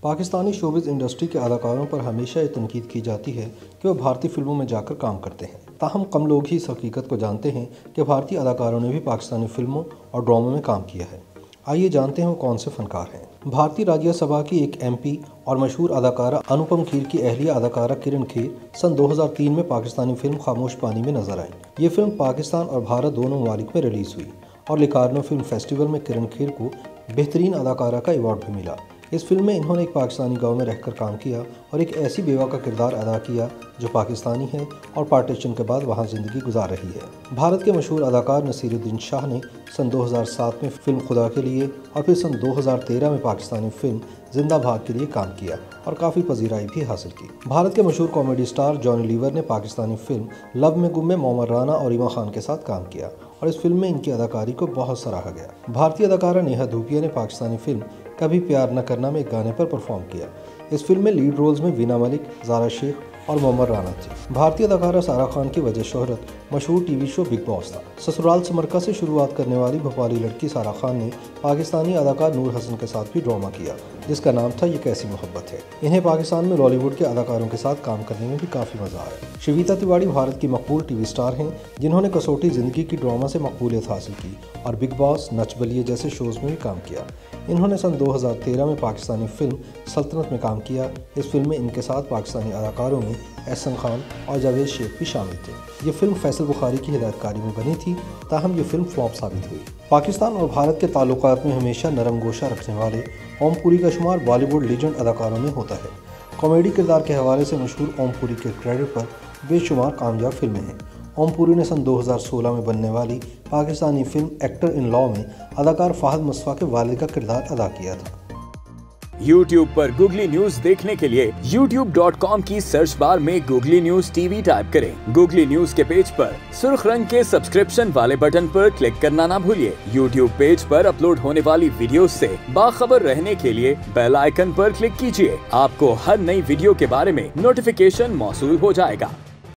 Pakistani showbiz industry के अदाकारों पर हमेशा ये तनकीद की जाती है कि वह भारतीय फिल्मों में जाकर काम करते हैं। ताहम कम लोग ही इस हकीकत को जानते हैं कि भारतीय अदाकारों ने भी पाकिस्तानी फिल्मों और ड्रामों में काम किया है। आइए जानते हैं वो कौन से फनकार हैं। भारतीय राज्यसभा की एक MP और मशहूर अदाकारा अनुपम खेर की अहलिया अदाकारा किरण खेर सन 2003 में पाकिस्तानी फिल्म खामोश पानी में नजर आई। ये फिल्म पाकिस्तान और भारत दोनों ममालिक में रिलीज हुई और लिकार्नो फिल्म फेस्टिवल में किरण खेर को बेहतरीन अदाकारा का अवार्ड भी मिला। इस फिल्म में इन्होंने एक पाकिस्तानी गांव में रहकर काम किया और एक ऐसी बेवा का किरदार अदा किया जो पाकिस्तानी है और पार्टीशन के बाद वहां ज़िंदगी गुजार रही है। भारत के मशहूर अदाकार नसीरुद्दीन शाह ने सन 2007 में फिल्म खुदा के लिए और फिर सन 2013 में पाकिस्तानी फिल्म जिंदा भाग के लिए काम किया और काफ़ी पजीराई भी हासिल की। भारत के मशहूर कॉमेडी स्टार जॉनी लीवर ने पाकिस्तानी फिल्म लव में गुम में मोहम्मद राना और ईमा खान के साथ काम किया और इस फिल्म में इनकी अदाकारी को बहुत सराहा गया। भारतीय अदाकारा नेहा धूपिया ने पाकिस्तानी फिल्म कभी प्यार न करना में एक गाने पर परफॉर्म किया। इस फिल्म में लीड रोल्स में वीना मलिक, ज़ारा शेख और मोहम्मद राना थे। भारतीय अदाकारा सारा खान की वजह शोहरत मशहूर टीवी शो बिग बॉस था। ससुराल समरका से शुरुआत करने वाली भोपाली लड़की सारा खान ने पाकिस्तानी अदाकार नूर हसन के साथ भी ड्रामा किया जिसका नाम था ये कैसी मोहब्बत है। इन्हें पाकिस्तान में बॉलीवुड के अदाकारों के साथ काम करने में भी काफ़ी मज़ा आया। श्वेता तिवारी भारत की मकबूल टीवी स्टार हैं जिन्होंने कसौटी ज़िंदगी की ड्रामा से मकबूलियत हासिल की और बिग बॉस, नच बलिए जैसे शोज़ में भी काम किया। इन्होंने सन 2013 में पाकिस्तानी फिल्म सल्तनत में काम किया। इस फिल्म में इनके साथ पाकिस्तानी अदाकारों में एहसन खान और जावेद शेख भी शामिल थे। ये फिल्म फैसल बुखारी की हिदायतकारी में बनी थी, ताहम ये फिल्म फ्लॉप साबित हुई। पाकिस्तान और भारत के ताल्लुकात में हमेशा नरम गोशा रखने वाले ओम पुरी का शुमार बॉलीवुड लीजेंड अदाकारों में होता है। कॉमेडी किरदार के हवाले से मशहूर ओम पुरी के क्रेडिट पर बेशुमार कामयाब फिल्में हैं। ओम पुरी ने सन 2016 में बनने वाली Pakistani film actor in law में अदाकार फाहद मुस्तफा के वालिद का किरदार अदा किया था। YouTube पर गूगली न्यूज देखने के लिए youtube.com की सर्च बार में गूगली न्यूज TV टाइप करें। गूगली न्यूज के पेज पर सुर्ख रंग के सब्सक्रिप्शन वाले बटन पर क्लिक करना ना भूलिए। YouTube पेज पर अपलोड होने वाली वीडियोस से बाखबर रहने के लिए बेल आइकन पर क्लिक कीजिए। आपको हर नई वीडियो के बारे में नोटिफिकेशन मौसूल हो जाएगा।